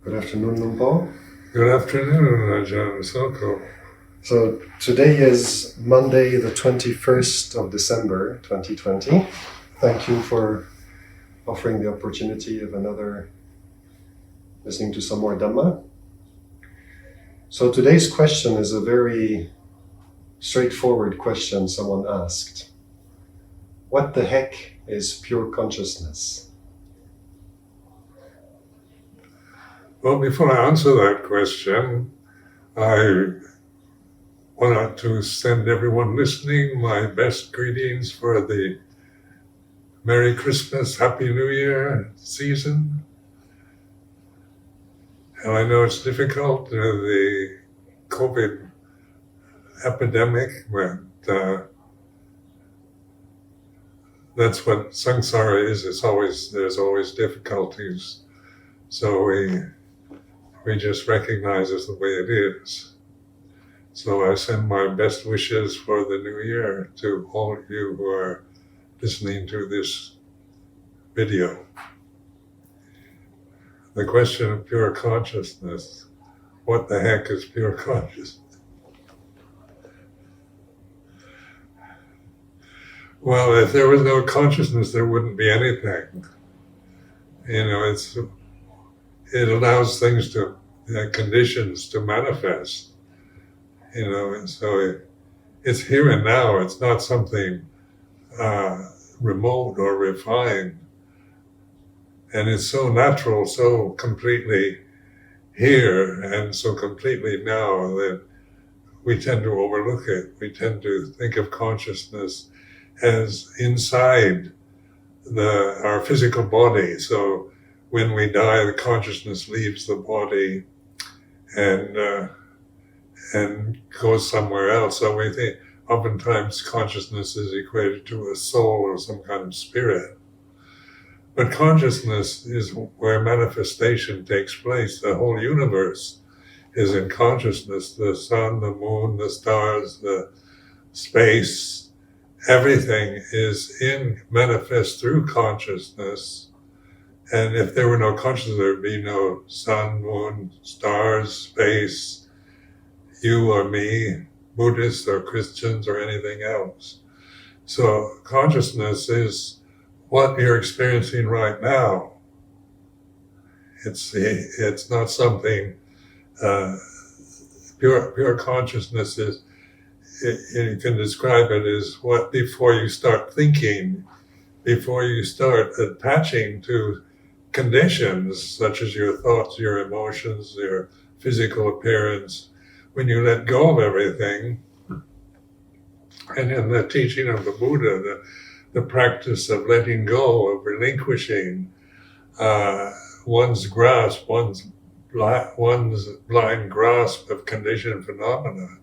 Good afternoon, Lumpo. Good afternoon, Ajahn Sumedho. So today is Monday, the 21st of December, 2020. Thank you for offering the opportunity of listening to some more Dhamma. So today's question is a very straightforward question someone asked. What the heck is pure consciousness? Well, before I answer that question, I wanted to send everyone listening my best greetings for the Merry Christmas, Happy New Year season. And I know it's difficult, the COVID epidemic, but that's what samsara is. There's always difficulties. So we just recognize it the way it is. So I send my best wishes for the new year to all of you who are listening to this video. The question of pure consciousness. What the heck is pure consciousness? Well, if there was no consciousness, there wouldn't be anything. It allows things to, conditions to manifest, and so it's here and now. It's not something remote or refined. And it's so natural, so completely here and so completely now that we tend to overlook it. We tend to think of consciousness as inside our physical body. So when we die, the consciousness leaves the body and goes somewhere else. So we think oftentimes consciousness is equated to a soul or some kind of spirit. But consciousness is where manifestation takes place. The whole universe is in consciousness. The sun, the moon, the stars, the space, everything is manifest through consciousness. And if there were no consciousness, there would be no sun, moon, stars, space, you or me, Buddhists or Christians or anything else. So consciousness is what you're experiencing right now. It's not something, pure consciousness is, you can describe it as what before you start thinking, before you start attaching to conditions such as your thoughts, your emotions, your physical appearance, when you let go of everything. And in the teaching of the Buddha, the practice of letting go, of relinquishing one's grasp, one's blind grasp of conditioned phenomena.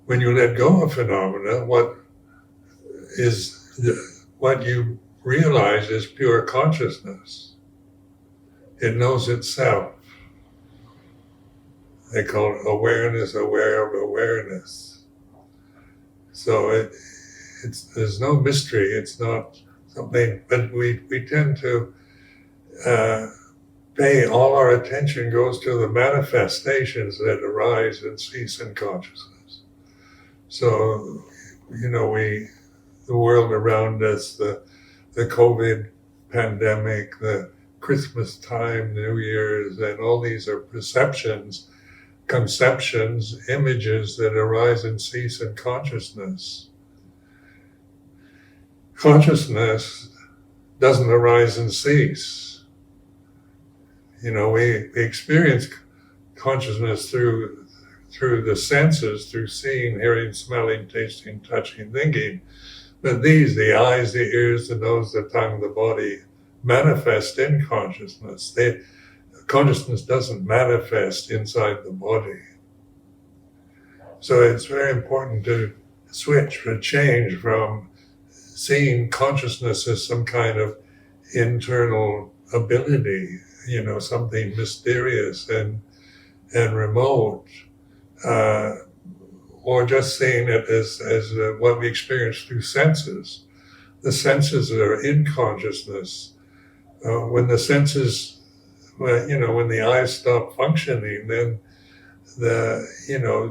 When you let go of phenomena, what you realize is pure consciousness. It knows itself. They call it awareness, aware of awareness. So there's no mystery. It's not something, but we tend to pay all our attention goes to the manifestations that arise and cease in consciousness. So, the world around us, the COVID pandemic, the Christmas time, New Year's, and all these are perceptions, conceptions, images that arise and cease in consciousness. Consciousness doesn't arise and cease. We experience consciousness through the senses, through seeing, hearing, smelling, tasting, touching, thinking. But the eyes, the ears, the nose, the tongue, the body, manifest in consciousness. Consciousness doesn't manifest inside the body. So it's very important to change from seeing consciousness as some kind of internal ability, something mysterious and remote, or just seeing it as what we experience through senses. The senses are in consciousness. When the senses Well, when the eyes stop functioning, then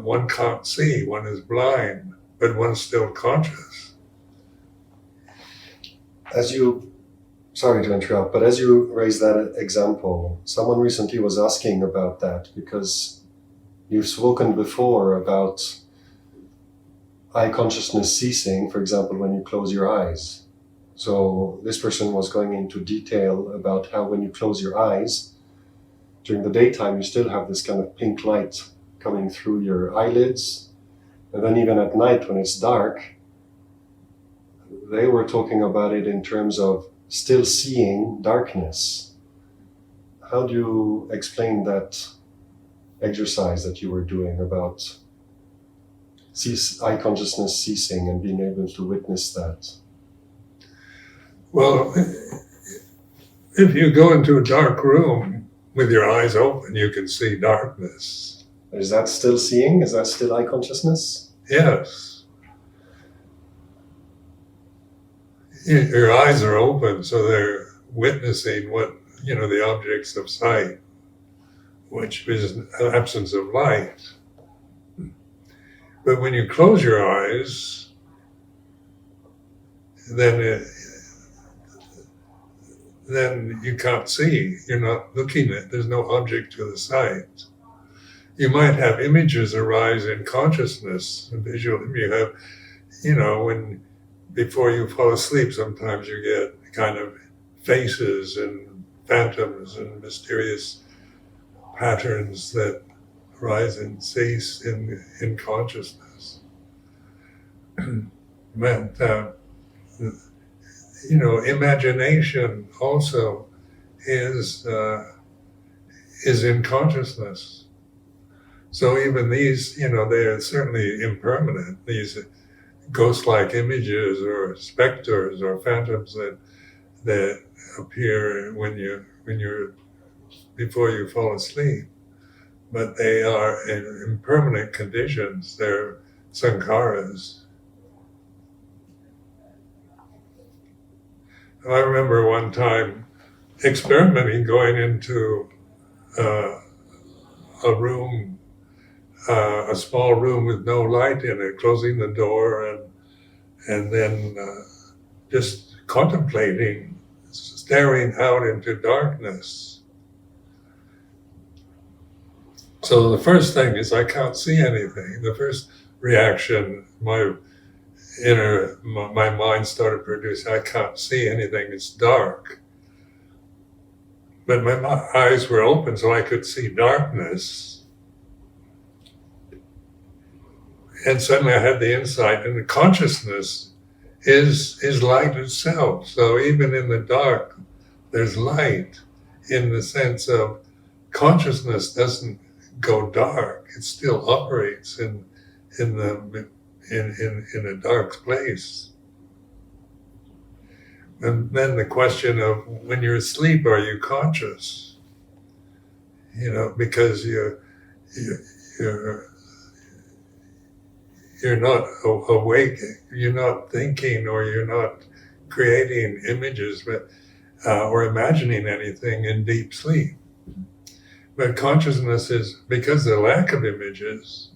one can't see, one is blind, but one's still conscious. Sorry to interrupt, but as you raised that example, someone recently was asking about that because you've spoken before about eye consciousness ceasing, for example, when you close your eyes. So this person was going into detail about how when you close your eyes, during the daytime, you still have this kind of pink light coming through your eyelids. And then even at night, when it's dark, they were talking about it in terms of still seeing darkness. How do you explain that exercise that you were doing about eye consciousness ceasing and being able to witness that? Well, if you go into a dark room with your eyes open, you can see darkness. Is that still seeing? Is that still eye consciousness? Yes. Your eyes are open, so they're witnessing the objects of sight, which is an absence of light. But when you close your eyes, then you can't see. You're not looking at. There's no object to the sight. You might have images arise in consciousness, visual. You have, when before you fall asleep, sometimes you get kind of faces and phantoms and mysterious patterns that rise and cease in consciousness. But imagination also is in consciousness. So even these, they are certainly impermanent. These ghost-like images or specters or phantoms that appear when you're before you fall asleep, but they are in impermanent conditions. They're sankharas. I remember one time experimenting, going into a room, a small room with no light in it, closing the door and then just contemplating, staring out into darkness. So the first thing is I can't see anything. The first reaction, my mind started producing, I can't see anything, it's dark. But my eyes were open so I could see darkness. And suddenly I had the insight, and the consciousness is light itself. So even in the dark, there's light, in the sense of consciousness doesn't go dark. It still operates in a dark place. And then the question of when you're asleep, are you conscious? Because you're not awake, you're not thinking, or you're not creating images, or imagining anything in deep sleep. But consciousness is, because of the lack of images,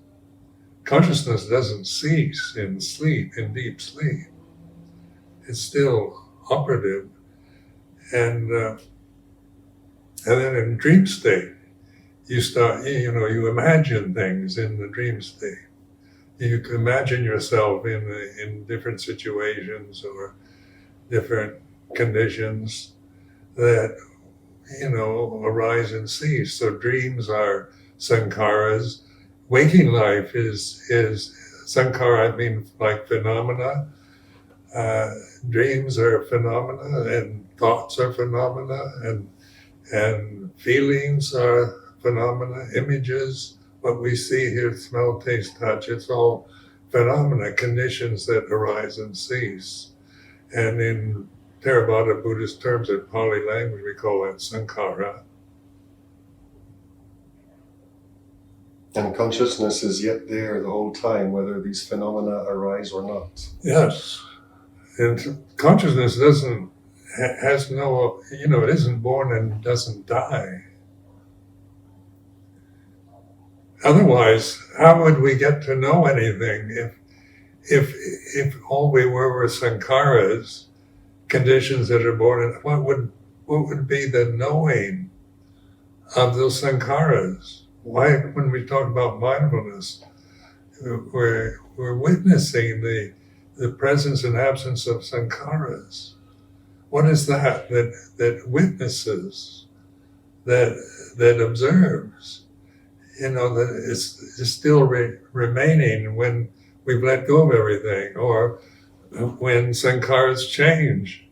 consciousness doesn't cease in sleep, in deep sleep. It's still operative. And then in dream state, you start, you imagine things in the dream state. You can imagine yourself in different situations or different conditions that, arise and cease. So dreams are sankharas. Waking life is sankhara, I mean like phenomena. Dreams are phenomena, and thoughts are phenomena, and feelings are phenomena, images, what we see, hear, smell, taste, touch, it's all phenomena, conditions that arise and cease. And in Theravada Buddhist terms, in Pali language, we call that sankhara. And consciousness is yet there the whole time, whether these phenomena arise or not. Yes. And consciousness has no, it isn't born and doesn't die. Otherwise, how would we get to know anything if all we were sankharas, conditions that are born in? What would be the knowing of those sankharas? Why, when we talk about mindfulness, we're witnessing the presence and absence of sankharas. What is that witnesses, that observes? That is still remaining when we've let go of everything, or when sankharas change,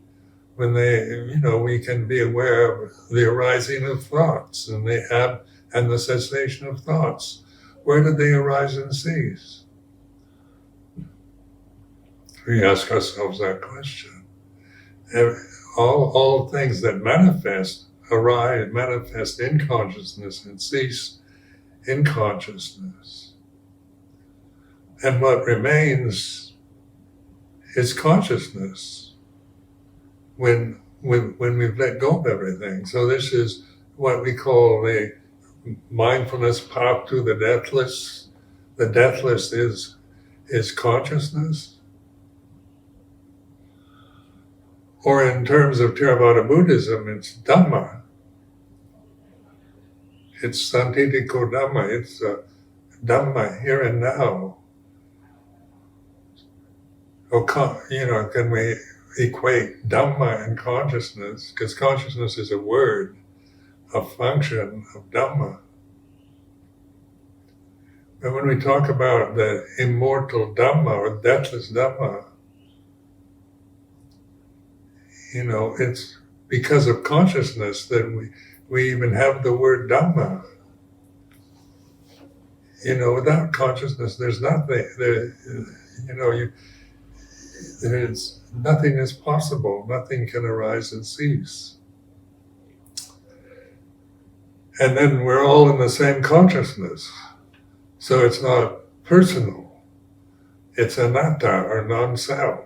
when we can be aware of the arising of thoughts and the cessation of thoughts. Where do they arise and cease? We ask ourselves that question. All things that manifest in consciousness and cease in consciousness. And what remains is consciousness when we've let go of everything. So this is what we call the mindfulness path to the deathless. The deathless is consciousness. Or in terms of Theravada Buddhism, it's Dhamma. It's Santitiko Dhamma. It's Dhamma here and now. Can we equate Dhamma and consciousness? Because consciousness is a word, a function of Dhamma. But when we talk about the immortal Dhamma or deathless Dhamma, it's because of consciousness that we even have the word Dhamma. Without consciousness, there's nothing. There's nothing is possible. Nothing can arise and cease. And then we're all in the same consciousness. So it's not personal. It's anatta, or non-self.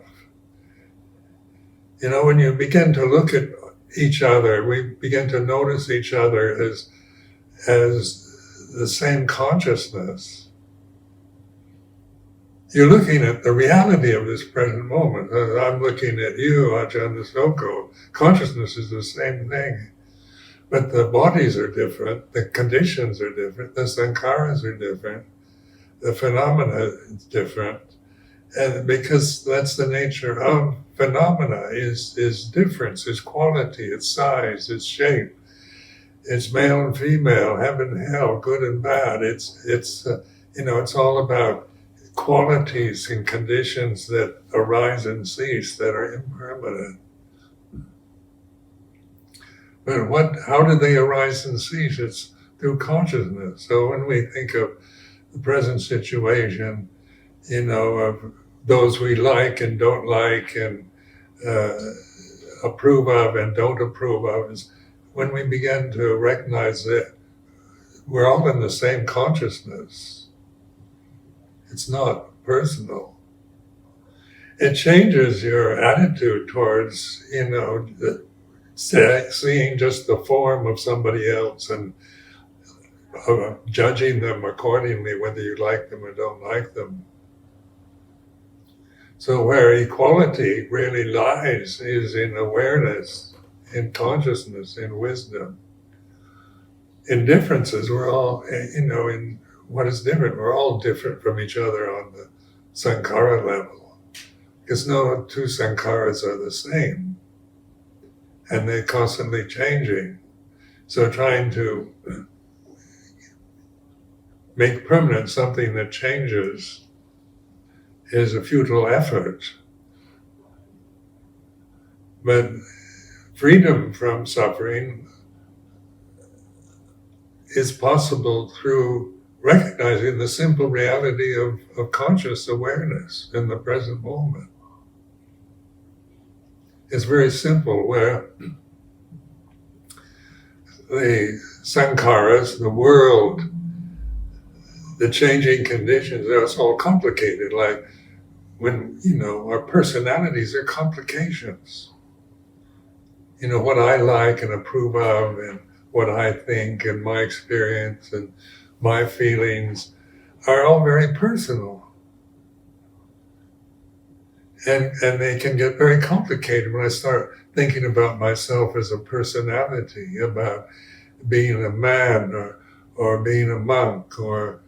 When you begin to look at each other, we begin to notice each other as the same consciousness. You're looking at the reality of this present moment. I'm looking at you, Ajahn Sumedho. Consciousness is the same thing. But the bodies are different, the conditions are different, the sankharas are different, the phenomena is different. And because that's the nature of phenomena, is difference, is quality, its size, its shape, it's male and female, heaven, hell, good and bad. It's all about qualities and conditions that arise and cease, that are impermanent. But how do they arise and cease? It's through consciousness. So when we think of the present situation, of those we like and don't like, and approve of and don't approve of, is when we begin to recognize that we're all in the same consciousness. It's not personal. It changes your attitude towards, seeing just the form of somebody else and judging them accordingly, whether you like them or don't like them. So where equality really lies is in awareness, in consciousness, in wisdom. In differences, we're all, in what is different, we're all different from each other on the sankhara level. Because no two sankharas are the same. And they're constantly changing. So trying to make permanent something that changes is a futile effort. But freedom from suffering is possible through recognizing the simple reality of conscious awareness in the present moment. It's very simple, where the sankharas, the world, the changing conditions, it's all complicated. Like when, our personalities are complications. What I like and approve of, and what I think, and my experience, and my feelings are all very personal. And they can get very complicated when I start thinking about myself as a personality, about being a man or being a monk or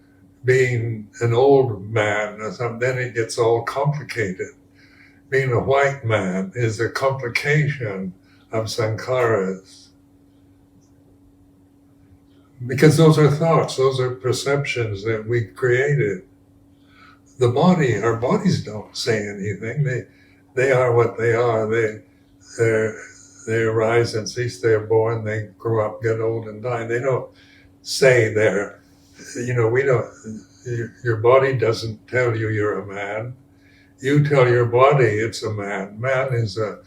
being an old man or something. Then it gets all complicated. Being a white man is a complication of sankharas. Because those are thoughts, those are perceptions that we created. The body, our bodies don't say anything. They are what they are. They arise and cease. They're born. They grow up, get old, and die. They don't say they're. We don't. Your body doesn't tell you you're a man. You tell your body it's a man. Man is a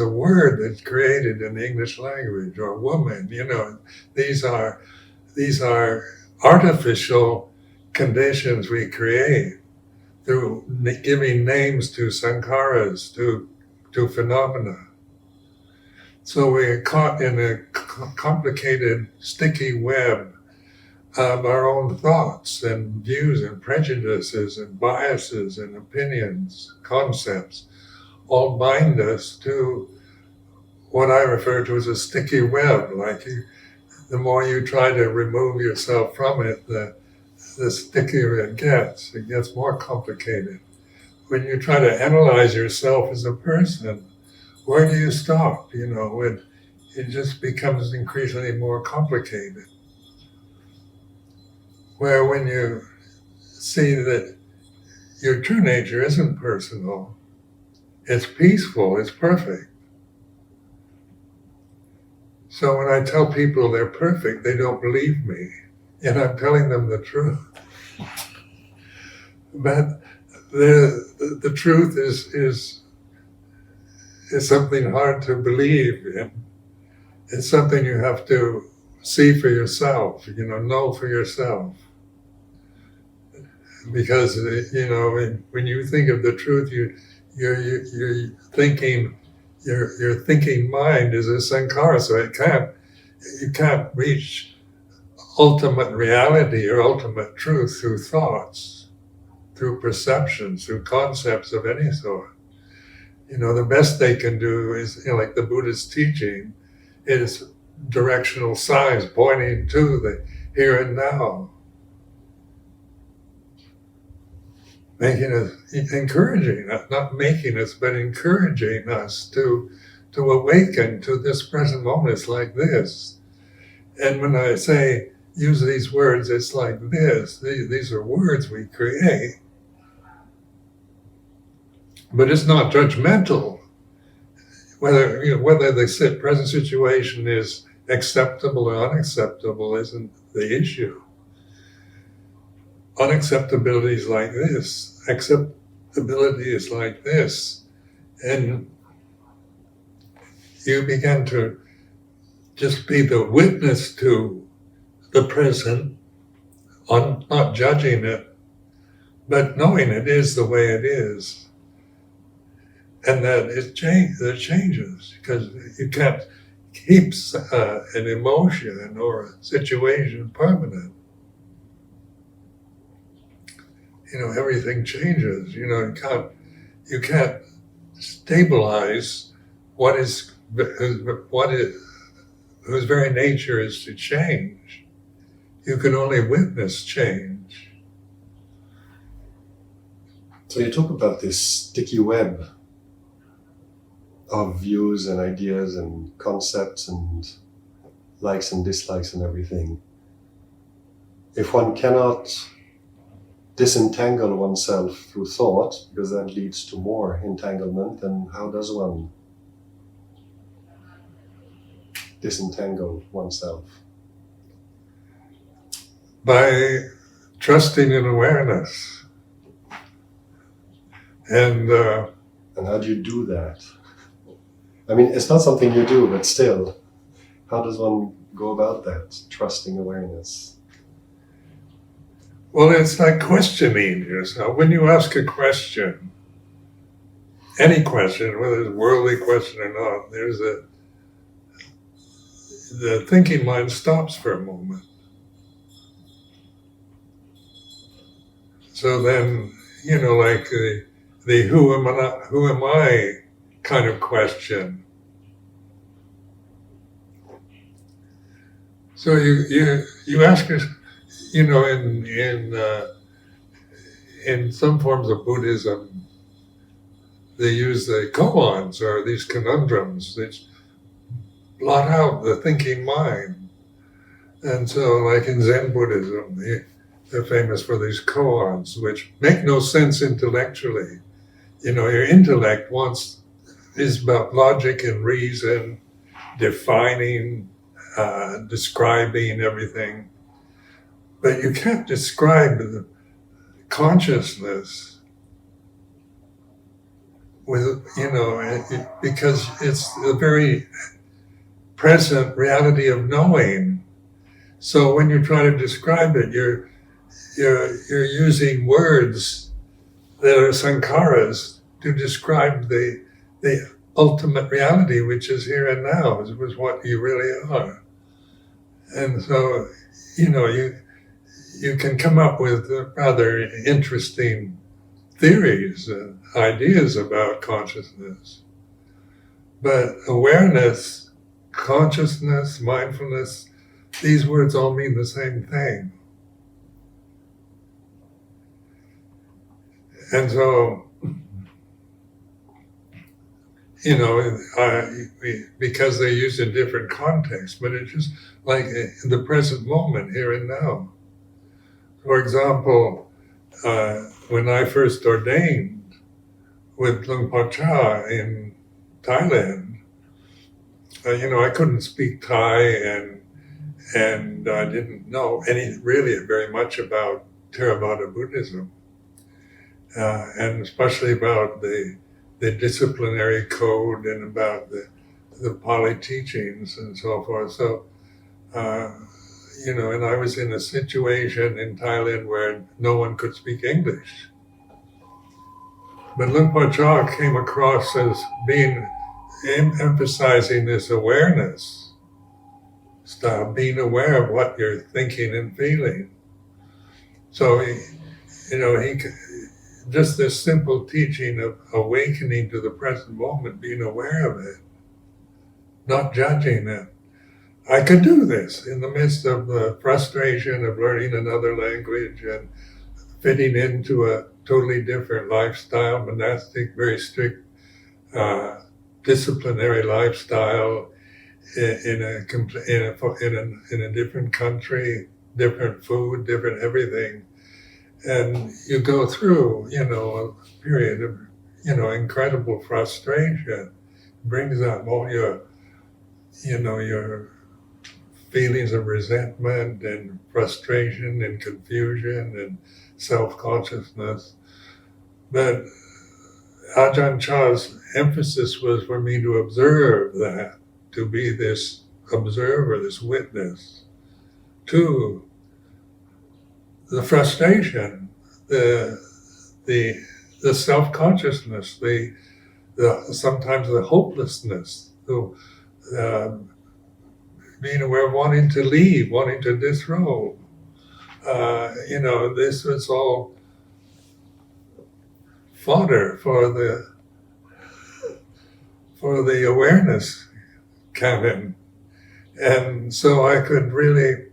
word that's created in the English language, or woman. These are artificial conditions we create through giving names to sankharas, to phenomena. So we're caught in a complicated, sticky web of our own thoughts and views and prejudices and biases and opinions, concepts, all bind us to what I refer to as a sticky web. Like the more you try to remove yourself from it, the stickier it gets more complicated. When you try to analyze yourself as a person, where do you stop? When it just becomes increasingly more complicated. Where when you see that your true nature isn't personal, it's peaceful, it's perfect. So when I tell people they're perfect, they don't believe me. And I'm telling them the truth. But the truth is something hard to believe in. It's something you have to see for yourself, know for yourself. Because when you think of the truth, you're thinking, your thinking mind is a sankhara, so you can't reach ultimate reality or ultimate truth through thoughts, through perceptions, through concepts of any sort. The best they can do is, like the Buddhist teaching, is directional signs pointing to the here and now. Encouraging us, not making us, but encouraging us to awaken to this present moment. It's like this. And when I say use these words, it's like this. These are words we create. But it's not judgmental. Whether the present situation is acceptable or unacceptable isn't the issue. Unacceptability is like this. Acceptability is like this. And you begin to just be the witness to the present, not judging it, but knowing it is the way it is. And that it changes, because you can't keep an emotion or a situation permanent. Everything changes. You can't stabilize whose very nature is to change. You can only witness change. So you talk about this sticky web of views and ideas and concepts and likes and dislikes and everything. If one cannot disentangle oneself through thought, because that leads to more entanglement, then how does one disentangle oneself? By trusting in awareness. And how do you do that? I mean, it's not something you do, but still, how does one go about that, trusting awareness? Well, it's like questioning yourself. When you ask a question, any question, whether it's a worldly question or not, the thinking mind stops for a moment. So then, like the who am I kind of question. So you ask yourself, in some forms of Buddhism, they use the koans, or these conundrums that blot out the thinking mind. And so, like in Zen Buddhism, they're famous for these koans, which make no sense intellectually. Your intellect is about logic and reason, defining, describing everything. But you can't describe the consciousness with, because it's the very present reality of knowing. So when you try to describe it, you're using words that are sankharas to describe the ultimate reality, which is here and now, is what you really are. And so, you can come up with rather interesting theories and ideas about consciousness. But awareness, consciousness, mindfulness, these words all mean the same thing. And so, because they use in different contexts, but it's just like in the present moment, here and now. For example, when I first ordained with Luang Por Chah in Thailand, I couldn't speak Thai, and I didn't know really very much about Theravada Buddhism, and especially about the disciplinary code and about the Pali teachings and so forth. So, and I was in a situation in Thailand where no one could speak English. But Luang Por Chah came across as emphasizing this awareness style, being aware of what you're thinking and feeling. So, he just this simple teaching of awakening to the present moment, being aware of it, not judging it. I could do this in the midst of the frustration of learning another language and fitting into a totally different lifestyle, monastic, very strict, disciplinary lifestyle in a different country, different food, different everything. And you go through, a period of, incredible frustration. Brings up all your feelings of resentment and frustration and confusion and self-consciousness. But Ajahn Chah's emphasis was for me to observe that, to be this observer, this witness to the frustration, the self-consciousness, the sometimes the hopelessness, being aware of wanting to leave, wanting to disrobe. This was all fodder for the awareness canon. And so I could really,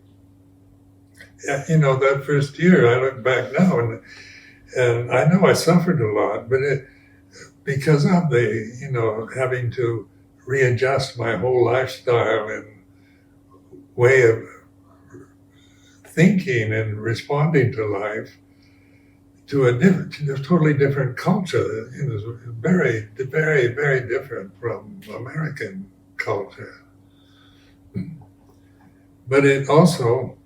that first year, I look back now and I know I suffered a lot, but because of the, having to readjust my whole lifestyle and way of thinking and responding to life to a totally different culture. It's very, very, very different from American culture. But it also,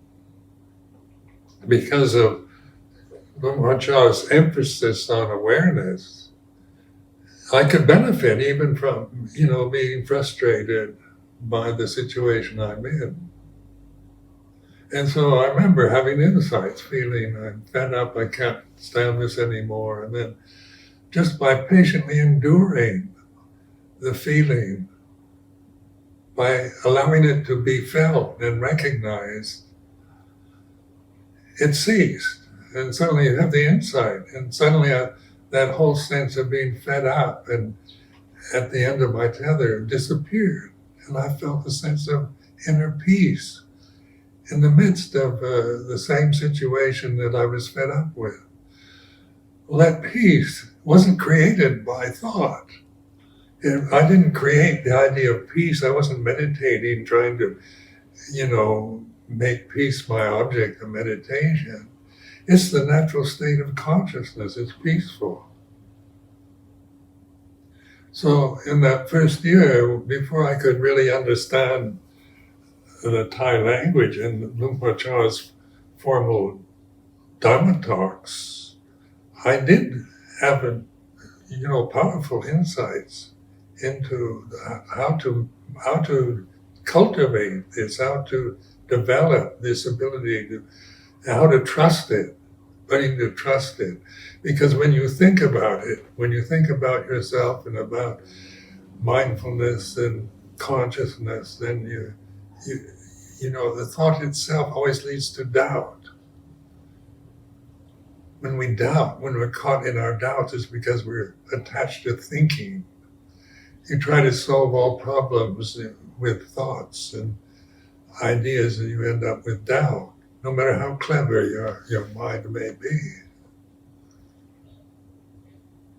because of Luang Por Chah's emphasis on awareness, I could benefit even from, being frustrated by the situation I'm in. And so I remember having insights, feeling I'm fed up, I can't stand this anymore. And then just by patiently enduring the feeling, by allowing it to be felt and recognized, it ceased. and suddenly you have the insight, and suddenly that whole sense of being fed up and at the end of my tether disappeared, and I felt a sense of inner peace in the midst of the same situation that I was fed up with. Well, that peace wasn't created by thought. I didn't create the idea of peace. I wasn't meditating, trying to, make peace my object of meditation. It's the natural state of consciousness. It's peaceful. So in that first year, before I could really understand the Thai language and Luang Por Chah's formal Dhamma Talks, I did have powerful insights into how to cultivate this, how to develop this ability to, how to trust it, learning to trust it. Because when you think about it, when you think about yourself and about mindfulness and consciousness, then the thought itself always leads to doubt. When we doubt, when we're caught in our doubts, it's because we're attached to thinking. You try to solve all problems with thoughts and ideas, and you end up with doubt, no matter how clever your mind may be.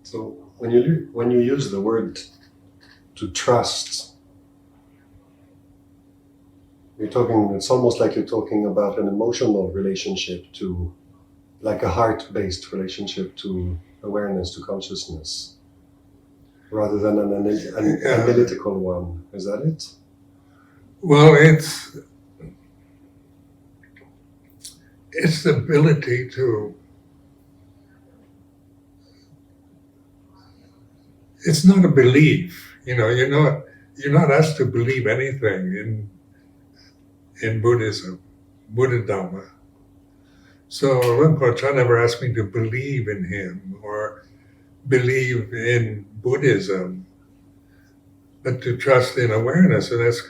So when you use the word to trust, it's almost like you're talking about an emotional relationship to, like a heart-based relationship to awareness, to consciousness, rather than an analytical one. Is that it? Well, it's the ability to. It's not a belief. You're not asked to believe anything in Buddhism, Buddha Dhamma. So Luang Por Chah never asked me to believe in him or believe in Buddhism, but to trust in awareness, and that's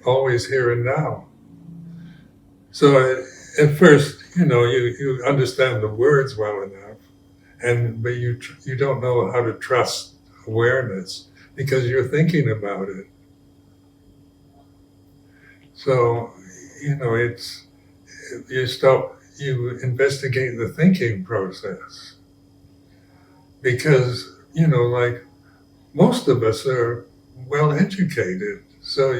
always here and now. So at first, you understand the words well enough, but you don't know how to trust awareness because you're thinking about it. So, you investigate the thinking process because, like most of us are well educated. So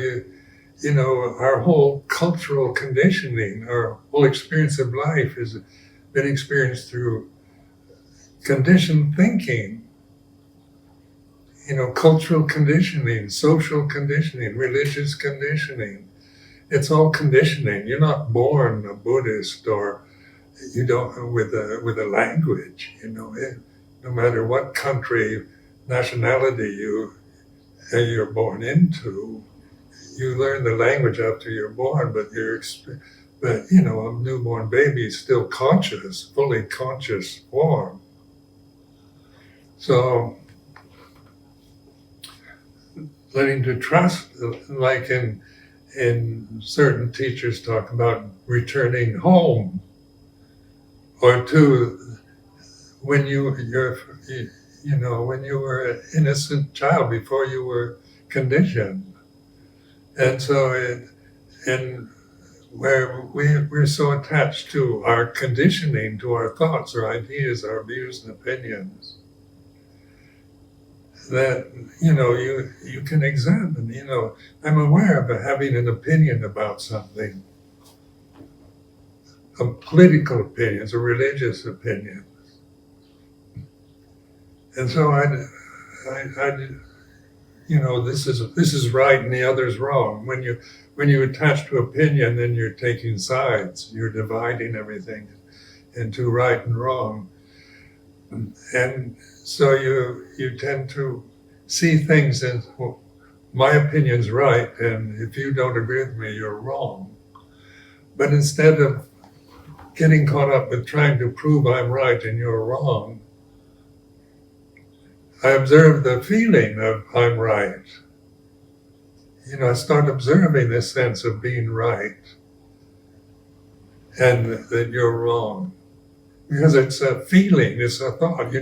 our whole cultural conditioning, our whole experience of life has been experienced through conditioned thinking. Cultural conditioning, social conditioning, religious conditioning. It's all conditioning. You're not born a Buddhist or you don't with a language. No matter what country, nationality you're born into, you learn the language after you're born. But a newborn baby is still conscious, fully conscious form. So learning to trust, like in certain teachers talk about returning home, or to when you were an innocent child before you were conditioned, and so where we're so attached to our conditioning, to our thoughts, our ideas, our views and opinions, that you can examine. I'm aware of having an opinion about something, a political opinions, a religious opinion, and so this is right and the other's wrong. When you attach to opinion, then you're taking sides. You're dividing everything into right and wrong. And so you tend to see things as, well, my opinion's right, and if you don't agree with me, you're wrong. But instead of getting caught up with trying to prove I'm right and you're wrong, I observe the feeling of I'm right. I start observing this sense of being right and that you're wrong. because it's a feeling, it's a thought.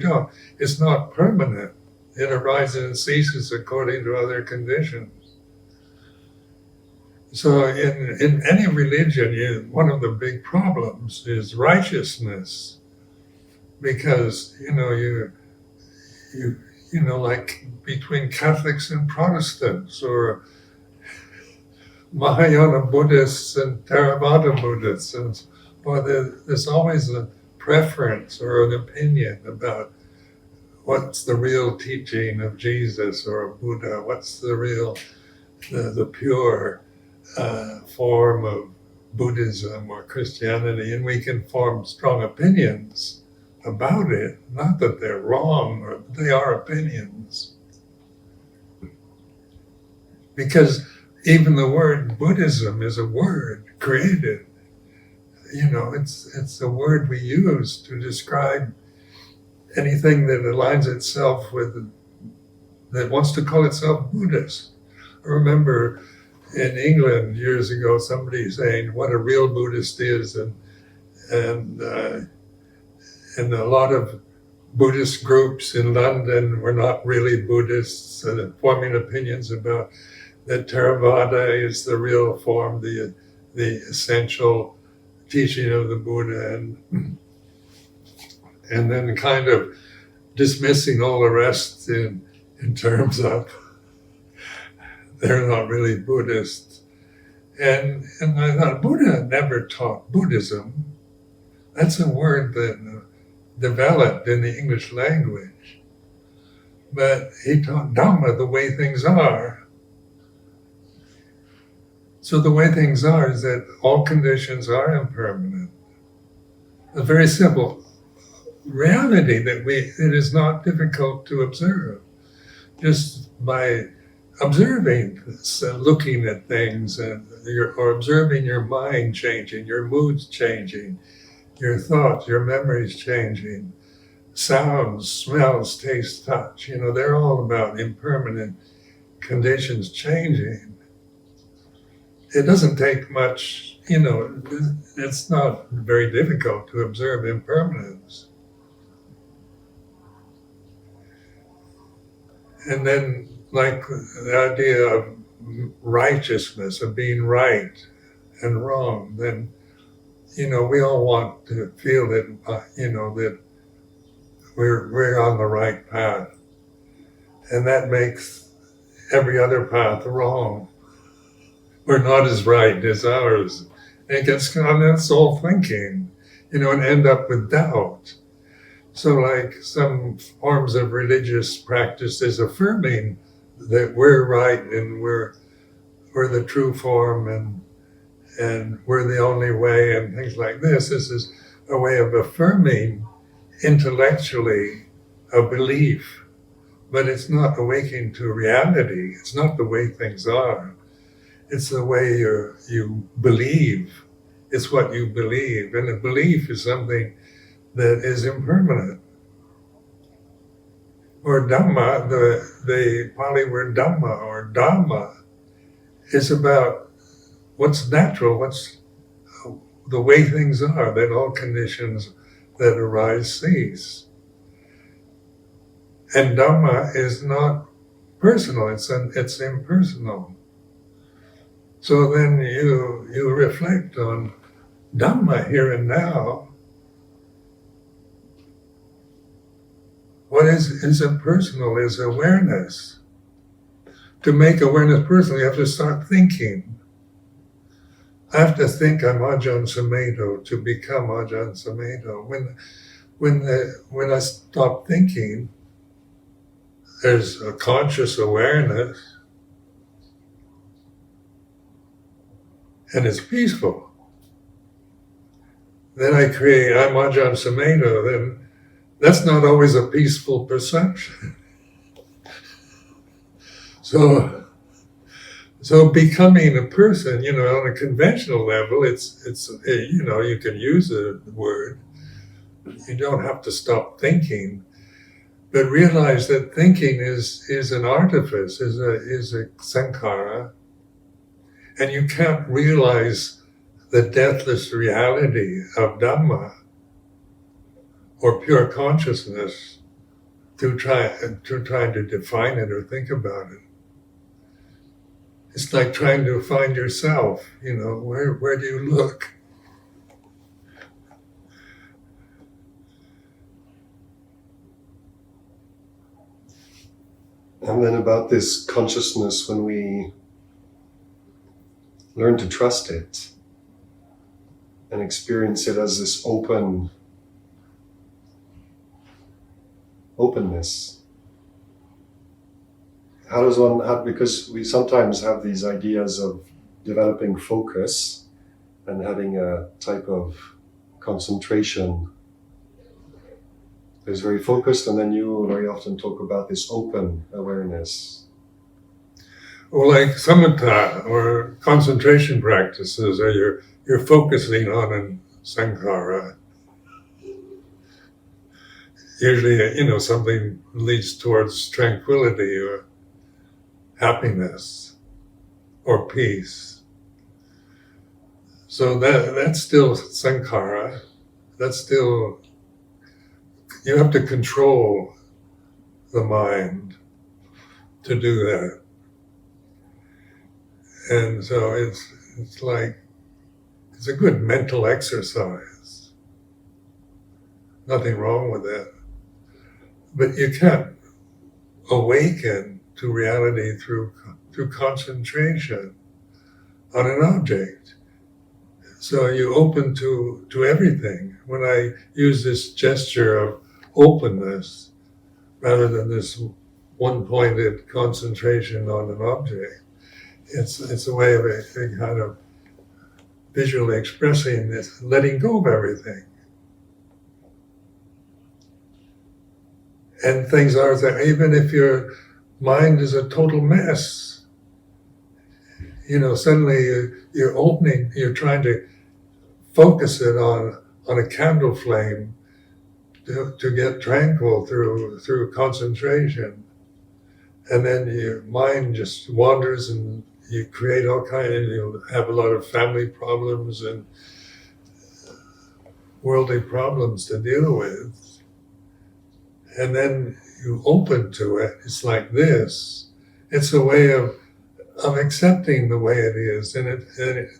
It's not permanent. It arises and ceases according to other conditions. So in any religion, one of the big problems is righteousness, because like between Catholics and Protestants, or Mahayana Buddhists and Theravada Buddhists, and there's always a preference or an opinion about what's the real teaching of Jesus or Buddha, what's the real, the pure form of Buddhism or Christianity, and we can form strong opinions about it. Not that they're wrong, or they are opinions. Because even the word Buddhism is a word created. It's a word we use to describe anything that aligns itself with, that wants to call itself Buddhist. I remember in England years ago, somebody saying what a real Buddhist is, and a lot of Buddhist groups in London were not really Buddhists, and forming opinions about that Theravada is the real form, the essential teaching of the Buddha, and then kind of dismissing all the rest in terms of they're not really Buddhist. And I thought, Buddha never taught Buddhism. That's a word that developed in the English language. But he taught Dhamma, the way things are. So the way things are is that all conditions are impermanent. A very simple reality that it is not difficult to observe. Just by observing, looking at things, or observing your mind changing, your moods changing, your thoughts, your memories changing, sounds, smells, taste, touch, they're all about impermanent conditions changing. It doesn't take much, it's not very difficult to observe impermanence. And then, like the idea of righteousness, of being right and wrong, then, we all want to feel that, that we're on the right path. And that makes every other path wrong. We're not as right as ours. And it gets on that soul thinking, and end up with doubt. So like some forms of religious practice is affirming that we're right and we're the true form and we're the only way and things like this. This is a way of affirming intellectually a belief, but it's not awakening to reality. It's not the way things are. It's the way you believe. It's what you believe. And a belief is something that is impermanent. Or Dhamma, the Pali word Dhamma or Dhamma, is about what's natural, what's the way things are, that all conditions that arise cease. And Dhamma is not personal, it's impersonal. So then you reflect on Dhamma here and now. What is impersonal is awareness. To make awareness personal, you have to start thinking. I have to think I'm Ajahn Sumedho to become Ajahn Sumedho. When I stop thinking, there's a conscious awareness, and it's peaceful. Then I'm Ajahn Sumedho, then that's not always a peaceful perception. So becoming a person, on a conventional level, it's you can use the word. You don't have to stop thinking, but realize that thinking is an artifice, is a sankhara, and you can't realize the deathless reality of Dhamma or pure consciousness to trying to define it or think about it. It's like trying to find yourself, where do you look? And then about this consciousness, when we learn to trust it and experience it as this openness. How does one have, because we sometimes have these ideas of developing focus and having a type of concentration. It's very focused, and then you very often talk about this open awareness. Or like samatha or concentration practices, or you're focusing on a sankhara. Usually, something leads towards tranquility or happiness or peace. So that's still sankhara. That's still, you have to control the mind to do that. And so it's like, it's a good mental exercise. Nothing wrong with that. But you can't awaken to reality through concentration on an object. So you open to everything. When I use this gesture of openness, rather than this one-pointed concentration on an object, it's a way of a kind of visually expressing this, letting go of everything. And things are there, even if your mind is a total mess, suddenly you're trying to focus it on a candle flame to get tranquil through concentration. And then your mind just wanders and you create all kinds, you have a lot of family problems and worldly problems to deal with. And then you open to it. It's like this. It's a way of accepting the way it is, and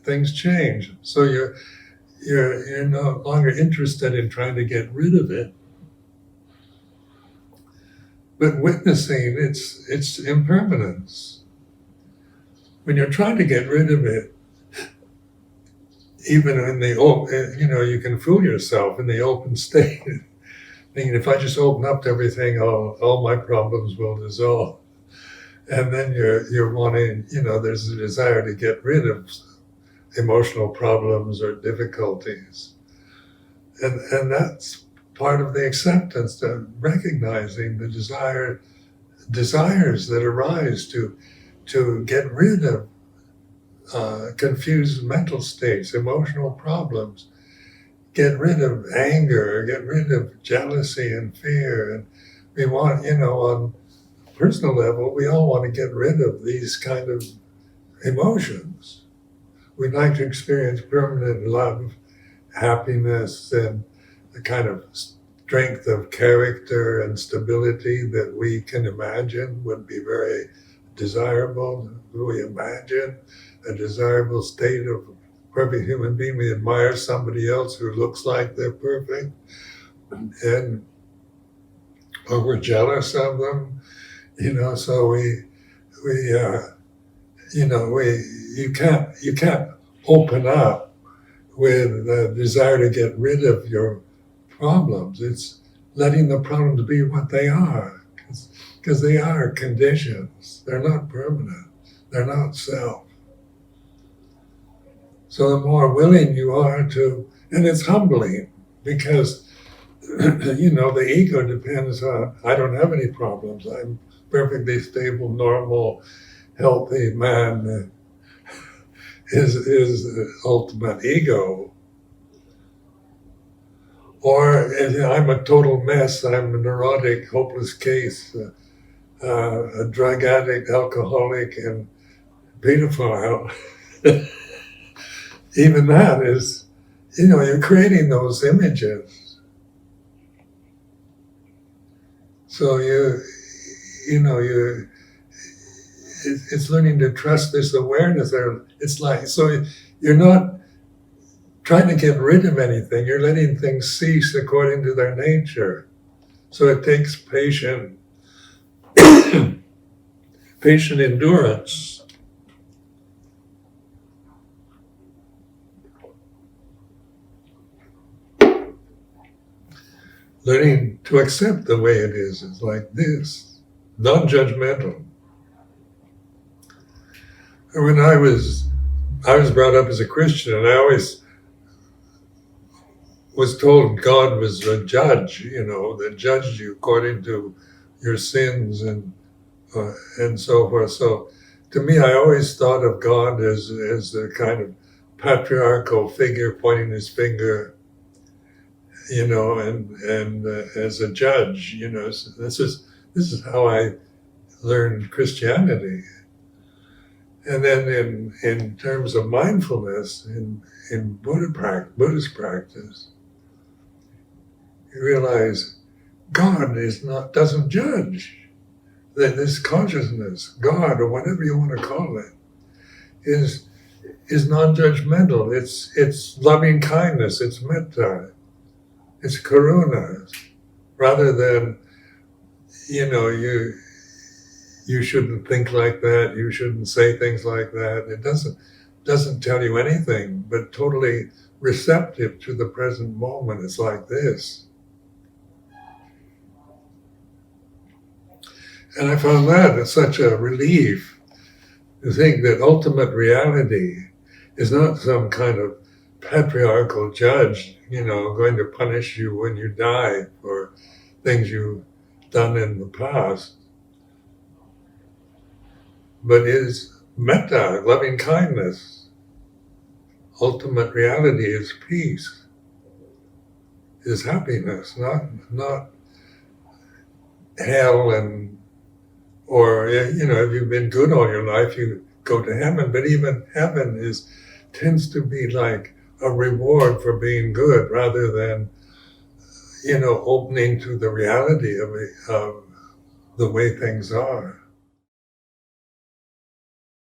things change. So you're no longer interested in trying to get rid of it, but witnessing its impermanence. When you're trying to get rid of it, even in the open, you can fool yourself in the open state. Thinking, if I just open up to everything, all my problems will dissolve. And then you're wanting, there's a desire to get rid of emotional problems or difficulties. And that's part of the acceptance, the recognizing the desires that arise to get rid of confused mental states, emotional problems. Get rid of anger, get rid of jealousy and fear. And we want, on a personal level, we all want to get rid of these kind of emotions. We'd like to experience permanent love, happiness, and a kind of strength of character and stability that we can imagine would be very desirable. We imagine a desirable state of perfect human being. We admire somebody else who looks like they're perfect, or we're jealous of them, so you can't open up with the desire to get rid of your problems. It's letting the problems be what they are, because they are conditions. They're not permanent. They're not self. So the more willing you are to, and it's humbling, because, the ego depends on, I don't have any problems. I'm perfectly stable, normal, healthy man, is the ultimate ego. Or I'm a total mess. I'm a neurotic, hopeless case, a drug addict, alcoholic, and pedophile. Even that is, you're creating those images. So it's learning to trust this awareness there. It's like, so you're not trying to get rid of anything, you're letting things cease according to their nature. So it takes patient endurance. Learning to accept the way it is like this, non-judgmental. When I was brought up as a Christian, and I always was told God was a judge, that judged you according to your sins and so forth. So to me, I always thought of God as a kind of patriarchal figure pointing his finger, and as a judge, so this is how I learned Christianity. And then in terms of mindfulness, in Buddhist practice, you realize God doesn't judge. That this consciousness, God, or whatever you want to call it, is non-judgmental. It's loving kindness. It's metta. It's karuna. Rather than, you shouldn't think like that. You shouldn't say things like that. It doesn't tell you anything, but totally receptive to the present moment. It's like this. And I found that it's such a relief to think that ultimate reality is not some kind of patriarchal judge, going to punish you when you die for things you've done in the past, but is metta, loving kindness. Ultimate reality is peace, is happiness, not hell or if you've been good all your life, you go to heaven. But even heaven tends to be like a reward for being good, rather than opening to the reality of the way things are.